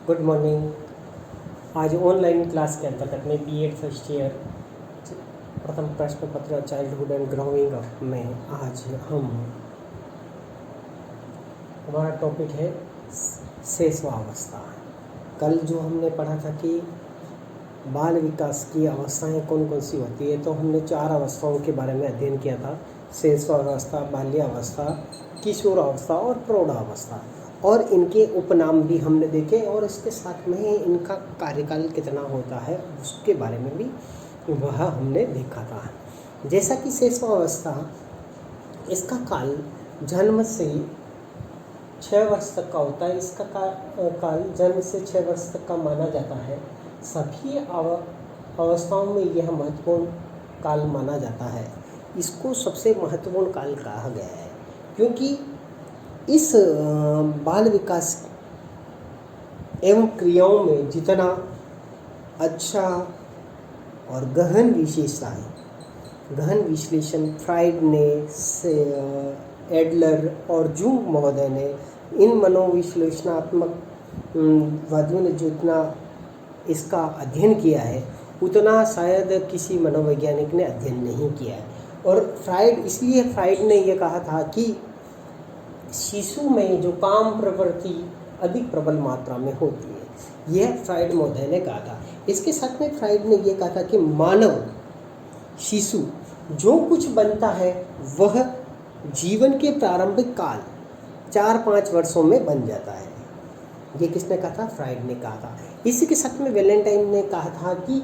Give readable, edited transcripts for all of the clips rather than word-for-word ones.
Good morning. आज online class के अंतर्गत में बीएड फर्स्ट ईयर प्रथम प्रश्न पत्र चाइल्डहुड एंड ग्रोइंग अप में आज हमारा टॉपिक है शैशवावस्था। कल जो हमने पढ़ा था कि बाल विकास की अवस्थाएं कौन कौन सी होती है, तो हमने 4 अवस्थाओं के बारे में अध्ययन किया था। शैशवावस्था, बाल्यावस्था, किशोरावस्था और प्रौढ़ावस्था, और इनके उपनाम भी हमने देखे, और इसके साथ में इनका कार्यकाल कितना होता है उसके बारे में भी वह हमने देखा था। जैसा कि शैशवावस्था, इसका काल जन्म से 6 वर्ष तक का होता है। इसका काल जन्म से 6 वर्ष तक का माना जाता है। सभी अवस्थाओं में यह महत्वपूर्ण काल माना जाता है। इसको सबसे महत्वपूर्ण काल कहा गया है क्योंकि इस बाल विकास एवं क्रियाओं में जितना अच्छा और गहन विश्लेषण फ्राइड ने, एडलर और जूंग महोदय ने, इन मनोविश्लेषणात्मक वादियों ने जितना इसका अध्ययन किया है उतना शायद किसी मनोवैज्ञानिक ने अध्ययन नहीं किया है। और फ्राइड ने यह कहा था कि शिशु में जो काम प्रवृत्ति अधिक प्रबल मात्रा में होती है, यह फ्राइड महोदय ने कहा था। इसके साथ में फ्राइड ने यह कहा था कि मानव शिशु जो कुछ बनता है वह जीवन के प्रारंभिक काल 4-5 वर्षों में बन जाता है। ये किसने कहा था? फ्राइड ने कहा था। इसी के साथ में वैलेंटाइन ने कहा था कि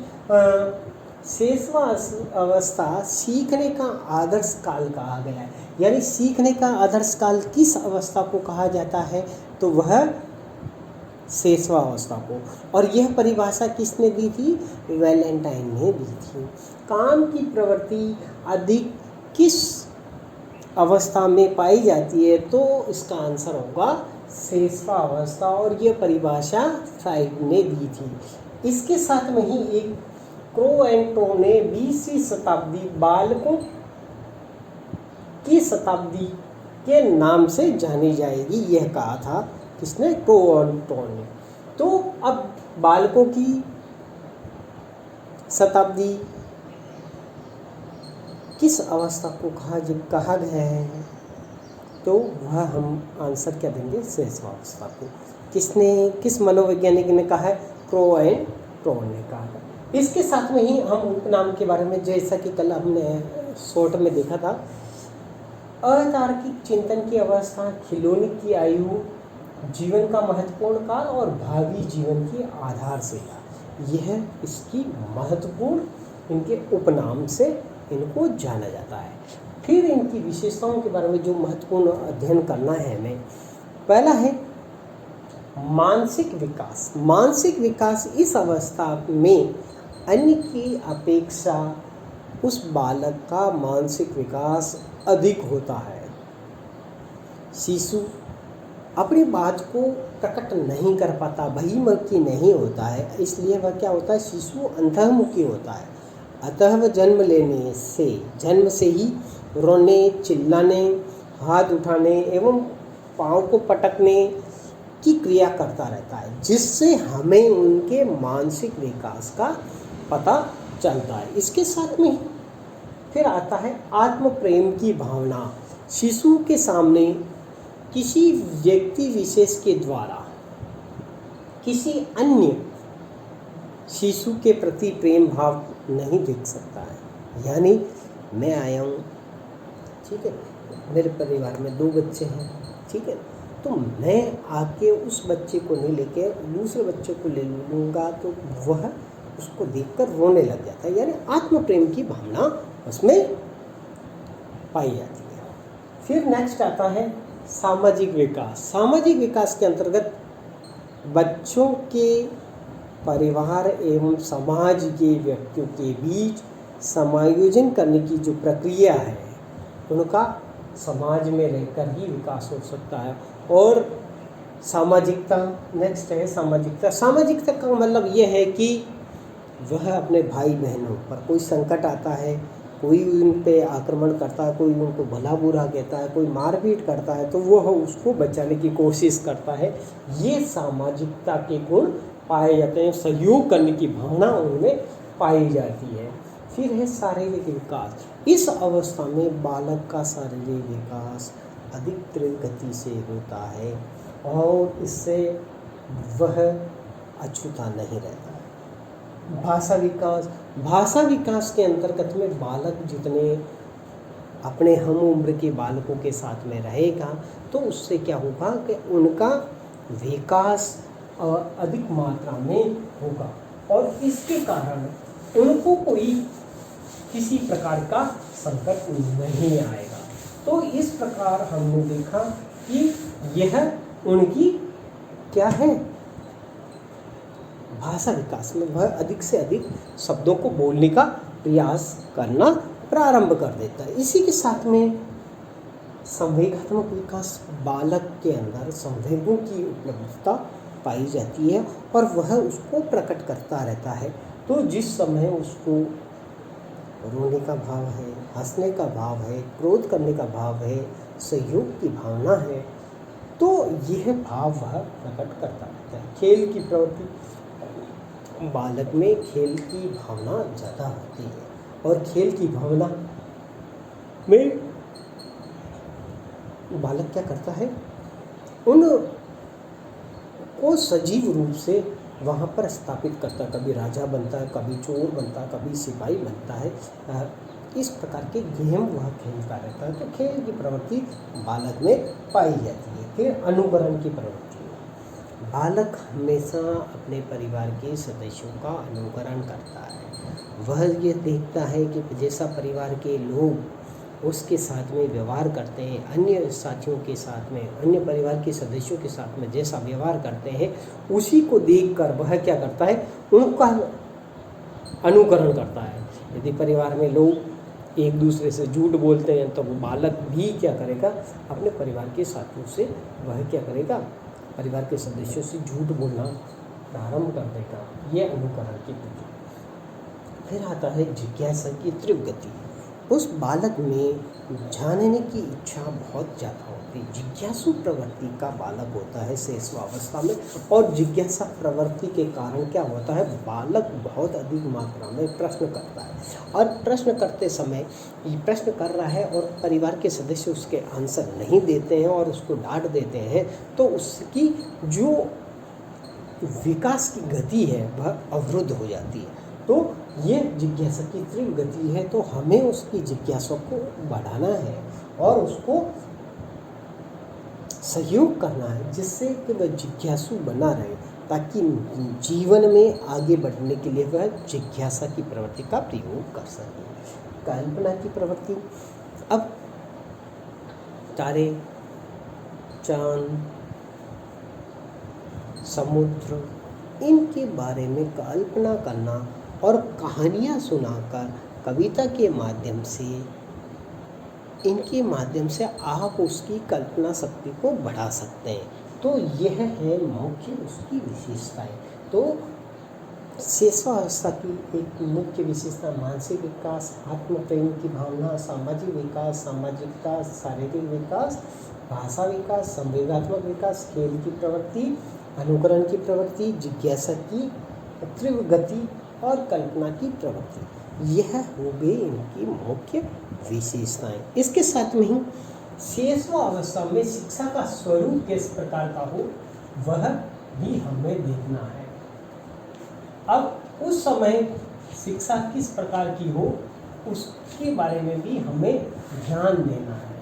शैशवावस्था सीखने का आदर्श काल कहा गया है। यानी सीखने का आदर्श काल किस अवस्था को कहा जाता है? तो वह शैशवावस्था को। और यह परिभाषा किसने दी थी? वैलेंटाइन ने दी थी। काम की प्रवृत्ति अधिक किस अवस्था में पाई जाती है? तो इसका आंसर होगा शैशवावस्था, और यह परिभाषा फ्राइड ने दी थी। इसके साथ में ही एक क्रो एंड टो ने 20वीं शताब्दी बालकों की शताब्दी के नाम से जानी जाएगी, यह कहा था। किसने? क्रो एंड टो ने। तो अब बालकों की शताब्दी किस अवस्था को कहा गया है? तो वह हम आंसर क्या देंगे? शैशवावस्था को। किस मनोवैज्ञानिक ने कहा है? क्रो एंड टो ने कहा है। इसके साथ में ही हम उपनाम के बारे में, जैसा कि कल हमने शॉर्ट में देखा था, अतार्किक चिंतन की अवस्था, खिलौने की आयु, जीवन का महत्वपूर्ण काल और भावी जीवन की आधारशिला, यह इसकी महत्वपूर्ण इनके उपनाम से इनको जाना जाता है। फिर इनकी विशेषताओं के बारे में जो महत्वपूर्ण अध्ययन करना है हमें, पहला है मानसिक विकास। मानसिक विकास इस अवस्था में अन्य की अपेक्षा उस बालक का मानसिक विकास अधिक होता है। शिशु अपनी बात को प्रकट नहीं कर पाता, बहिर्मुखी नहीं होता है, इसलिए वह क्या होता है? शिशु अंतर्मुखी होता है। अतः वह जन्म से ही रोने, चिल्लाने, हाथ उठाने एवं पाँव को पटकने की क्रिया करता रहता है, जिससे हमें उनके मानसिक विकास का पता चलता है। इसके साथ में फिर आता है आत्म प्रेम की भावना। शिशु के सामने किसी व्यक्ति विशेष के द्वारा किसी अन्य शिशु के प्रति प्रेम भाव नहीं दिख सकता है। यानी मैं आया हूँ, ठीक है, मेरे परिवार में 2 बच्चे हैं, ठीक है, तो मैं आके उस बच्चे को नहीं लेके दूसरे बच्चे को ले लूँगा तो वह उसको देखकर रोने लग जाता है। यानी आत्म प्रेम की भावना उसमें पाई जाती है। फिर नेक्स्ट आता है सामाजिक विकास। सामाजिक विकास के अंतर्गत बच्चों के परिवार एवं समाज के व्यक्तियों के बीच समायोजन करने की जो प्रक्रिया है, उनका समाज में रहकर ही विकास हो सकता है। और सामाजिकता, नेक्स्ट है सामाजिकता। सामाजिकता का मतलब यह है कि वह अपने भाई बहनों पर कोई संकट आता है, कोई उन पे आक्रमण करता है, कोई उनको भला बुरा कहता है, कोई मारपीट करता है, तो वह उसको बचाने की कोशिश करता है। ये सामाजिकता के गुण पाए जाते हैं, सहयोग करने की भावना उनमें पाई जाती है। फिर है शारीरिक विकास। इस अवस्था में बालक का शारीरिक विकास अधिक तीव्र गति से होता है और इससे वह अछूता नहीं रहता है। भाषा विकास के अंतर्गत में बालक जितने अपने हम उम्र के बालकों के साथ में रहेगा तो उससे क्या होगा कि उनका विकास अधिक मात्रा में होगा और इसके कारण उनको कोई किसी प्रकार का संकट नहीं आएगा। तो इस प्रकार हमने देखा कि यह उनकी क्या है, भाषा विकास में वह अधिक से अधिक शब्दों को बोलने का प्रयास करना प्रारंभ कर देता है। इसी के साथ में संवेगात्मक विकास, बालक के अंदर संवेगों की उपलब्धता पाई जाती है और वह उसको प्रकट करता रहता है। तो जिस समय उसको रोने का भाव है, हंसने का भाव है, क्रोध करने का भाव है, सहयोग की भावना है, तो यह भाव वह प्रकट करता रहता है। खेल की प्रवृत्ति, बालक में खेल की भावना ज़्यादा होती है और खेल की भावना में बालक क्या करता है, उन को सजीव रूप से वहाँ पर स्थापित करता है। कभी राजा बनता है, कभी चोर बनता है, कभी सिपाही बनता है। इस प्रकार के गेम वह खेलता रहता है। तो खेल की प्रवृत्ति बालक में पाई जाती है। फिर अनुकरण की प्रवृत्ति, बालक हमेशा अपने परिवार के सदस्यों का अनुकरण करता है। वह ये देखता है कि जैसा परिवार के लोग उसके साथ में व्यवहार करते हैं, अन्य साथियों के साथ में, अन्य परिवार के सदस्यों के साथ में जैसा व्यवहार करते हैं, उसी को देखकर वह क्या करता है, उनका अनुकरण करता है। यदि परिवार में लोग एक दूसरे से झूठ बोलते हैं तो वो बालक भी क्या करेगा, अपने परिवार के साथियों से वह क्या करेगा, परिवार के सदस्यों से झूठ बोलना प्रारंभ कर देगा। ये अनुकरण की गति। फिर आता है जिज्ञासा की तीव्र गति। उस बालक में जानने की इच्छा बहुत ज़्यादा होती है। जिज्ञासु प्रवृत्ति का बालक होता है शैशवावस्था में, और जिज्ञासा प्रवृत्ति के कारण क्या होता है, बालक बहुत अधिक मात्रा में प्रश्न करता है और प्रश्न करते समय ये प्रश्न कर रहा है और परिवार के सदस्य उसके आंसर नहीं देते हैं और उसको डांट देते हैं, तो उसकी जो विकास की गति है वह अवरुद्ध हो जाती है। तो ये जिज्ञासा की तीव्र गति है। तो हमें उसकी जिज्ञासा को बढ़ाना है और उसको सहयोग करना है जिससे कि वह जिज्ञासु बना रहे, ताकि जीवन में आगे बढ़ने के लिए वह जिज्ञासा की प्रवृत्ति का प्रयोग कर सके। कल्पना की प्रवृत्ति, अब तारे, चांद, समुद्र, इनके बारे में कल्पना करना और कहानियाँ सुनाकर, कविता के माध्यम से, इनके माध्यम से आप उसकी कल्पना शक्ति को बढ़ा सकते हैं। तो यह है मुख्य उसकी विशेषताएं। तो शैशवावस्था की एक मुख्य विशेषता मानसिक विकास, आत्म प्रेम की भावना, सामाजिक विकास, सामाजिकता, शारीरिक विकास, भाषा विकास, संवेगात्मक विकास, खेल की प्रवृत्ति, अनुकरण की प्रवृत्ति, जिज्ञासा की तीव्र गति और कल्पना की प्रवृत्ति। यह हो गई इनकी मुख्य विशेषताएं। इसके साथ में ही शैशवावस्था में शिक्षा का स्वरूप किस प्रकार का हो वह भी हमें देखना है। अब उस समय शिक्षा किस प्रकार की हो उसके बारे में भी हमें ध्यान देना है।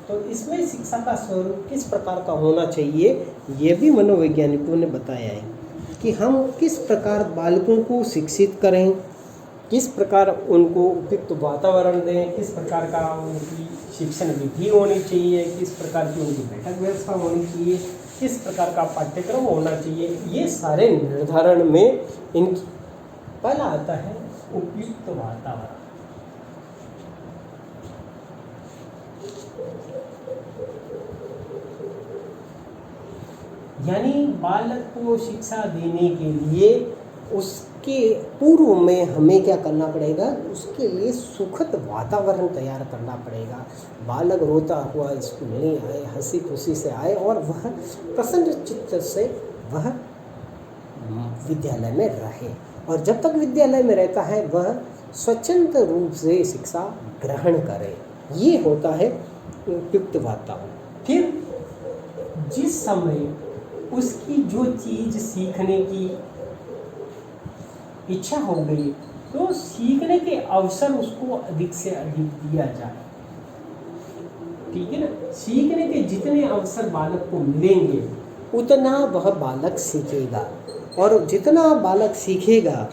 तो इसमें शिक्षा का स्वरूप किस प्रकार का होना चाहिए ये भी मनोवैज्ञानिकों ने बताया है कि हम किस प्रकार बालकों को शिक्षित करें, किस प्रकार उनको उपयुक्त वातावरण दें, किस प्रकार का उनकी शिक्षण विधि होनी चाहिए, किस प्रकार की उनकी बैठक व्यवस्था होनी चाहिए, किस प्रकार का पाठ्यक्रम होना चाहिए। ये सारे निर्धारण में इनकी पहला आता है उपयुक्त वातावरण। यानी बालक को शिक्षा देने के लिए उसके पूर्व में हमें क्या करना पड़ेगा, उसके लिए सुखद वातावरण तैयार करना पड़ेगा। बालक रोता हुआ स्कूल नहीं आए, हंसी खुशी से आए और वह प्रसन्न चित्त से वह विद्यालय में रहे, और जब तक विद्यालय में रहता है वह स्वतंत्र रूप से शिक्षा ग्रहण करे। ये होता है उपयुक्त वातावरण। फिर जिस समय उसकी जो चीज़ सीखने की इच्छा हो गई तो सीखने के अवसर उसको अधिक से अधिक दिया जाए, ठीक है ना। सीखने के जितने अवसर बालक को मिलेंगे उतना वह बालक सीखेगा, और जितना बालक सीखेगा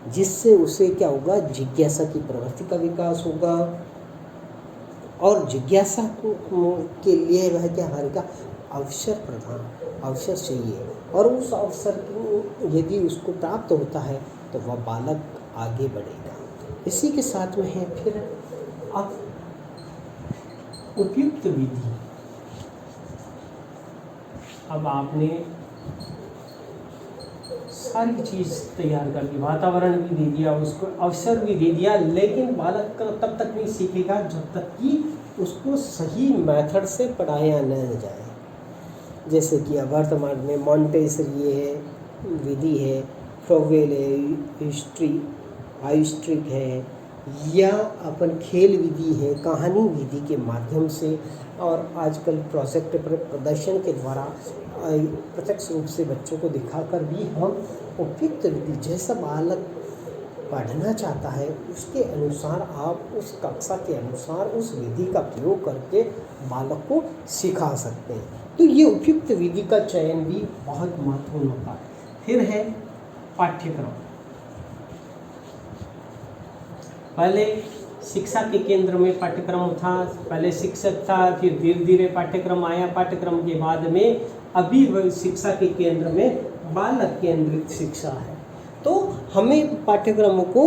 जिससे उसे क्या होगा, जिज्ञासा की प्रवृत्ति का विकास होगा, और जिज्ञासा के लिए वह क्या करेगा, अवसर प्रदान, अवसर चाहिए, और उस अवसर को यदि उसको प्राप्त होता है तो वह बालक आगे बढ़ेगा। इसी के साथ में है फिर अब उपयुक्त विधि। अब आपने सारी चीज़ तैयार कर दी, वातावरण भी दे दिया, उसको अवसर भी दे दिया, लेकिन बालक का तब तक नहीं सीखेगा जब तक कि उसको सही मेथड से पढ़ाया न जाए। जैसे कि वर्तमान में मॉन्टेसरी है, विधि है, फ्रोवेल है, हाइस्ट्रिक है, या अपन खेल विधि है, कहानी विधि के माध्यम से, और आजकल प्रोजेक्ट पर प्रदर्शन के द्वारा प्रत्यक्ष रूप से बच्चों को दिखाकर भी हम उपयुक्त विधि, जैसा बालक पढ़ना चाहता है उसके अनुसार आप उस कक्षा के अनुसार उस विधि का प्रयोग करके बालक को सिखा सकते हैं। तो ये उपयुक्त विधि का चयन भी बहुत महत्वपूर्ण होता है। फिर है पाठ्यक्रम। पहले शिक्षा के केंद्र में पाठ्यक्रम था, पहले शिक्षक था, फिर धीरे धीरे पाठ्यक्रम आया, पाठ्यक्रम के बाद में अभी वह शिक्षा के केंद्र में बालक केंद्रित शिक्षा है। तो हमें पाठ्यक्रम को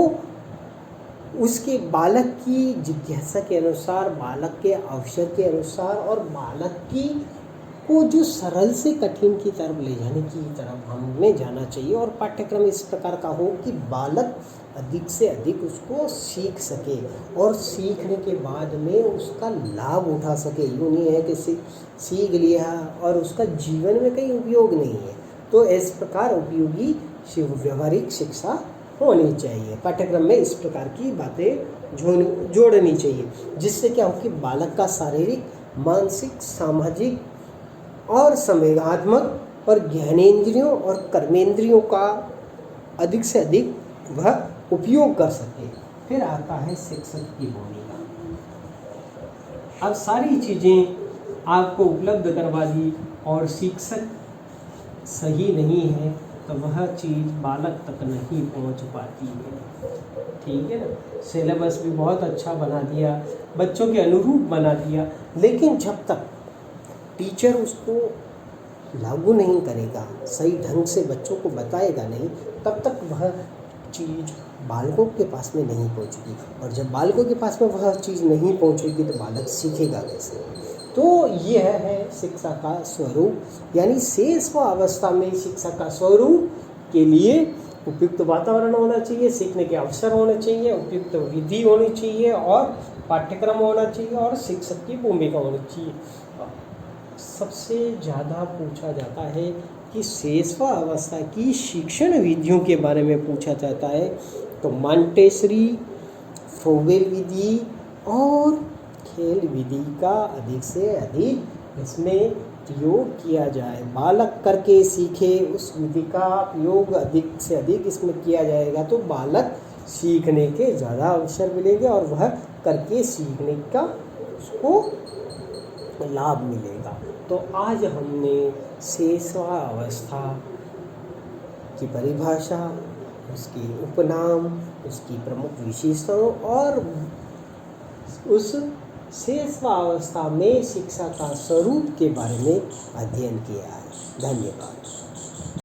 उसके बालक की जिज्ञासा के अनुसार, बालक के अवसर के अनुसार, और बालक की को जो सरल से कठिन की तरफ ले जाने की तरफ हमें जाना चाहिए, और पाठ्यक्रम इस प्रकार का हो कि बालक अधिक से अधिक उसको सीख सके, और सीखने के बाद में उसका लाभ उठा सके। यूँ नहीं है कि सीख लिया और उसका जीवन में कहीं उपयोग नहीं है। तो इस प्रकार उपयोगी व्यवहारिक शिक्षा होनी चाहिए। पाठ्यक्रम में इस प्रकार की बातें जोड़नी चाहिए, जिससे क्या हो कि बालक का शारीरिक, मानसिक, सामाजिक और संवेगात्मक और ज्ञानेंद्रियों और कर्मेंद्रियों का अधिक से अधिक वह उपयोग कर सके। फिर आता है शिक्षक की भूमिका। अब सारी चीज़ें आपको उपलब्ध करवा दी और शिक्षक सही नहीं है तो वह चीज़ बालक तक नहीं पहुंच पाती है, ठीक है ना। सिलेबस भी बहुत अच्छा बना दिया, बच्चों के अनुरूप बना दिया, लेकिन जब तक टीचर उसको लागू नहीं करेगा, सही ढंग से बच्चों को बताएगा नहीं, तब तक वह चीज़ बालकों के पास में नहीं पहुंचेगी, और जब बालकों के पास में वह चीज़ नहीं पहुंचेगी तो बालक सीखेगा कैसे। तो यह है शिक्षा का स्वरूप, यानी शेष अवस्था में शिक्षा का स्वरूप के लिए उपयुक्त वातावरण होना चाहिए, सीखने के अवसर होने चाहिए, उपयुक्त विधि होनी चाहिए, और पाठ्यक्रम होना चाहिए, और शिक्षक की भूमिका होनी चाहिए। सबसे ज़्यादा पूछा जाता है कि शेष अवस्था की शिक्षण विधियों के बारे में पूछा जाता है, तो मॉन्टेसरी, फ्रोवेल विधि और खेल विधि का अधिक से अधिक इसमें प्रयोग किया जाए। बालक करके सीखे, उस विधि का प्रयोग अधिक से अधिक इसमें किया जाएगा तो बालक सीखने के ज़्यादा अवसर मिलेंगे, और वह करके सीखने का उसको लाभ मिलेगा। तो आज हमने शेषावस्था की परिभाषा, उसकी उपनाम, उसकी प्रमुख विशेषताओं और उस शेषावस्था में शिक्षा का स्वरूप के बारे में अध्ययन किया है। धन्यवाद।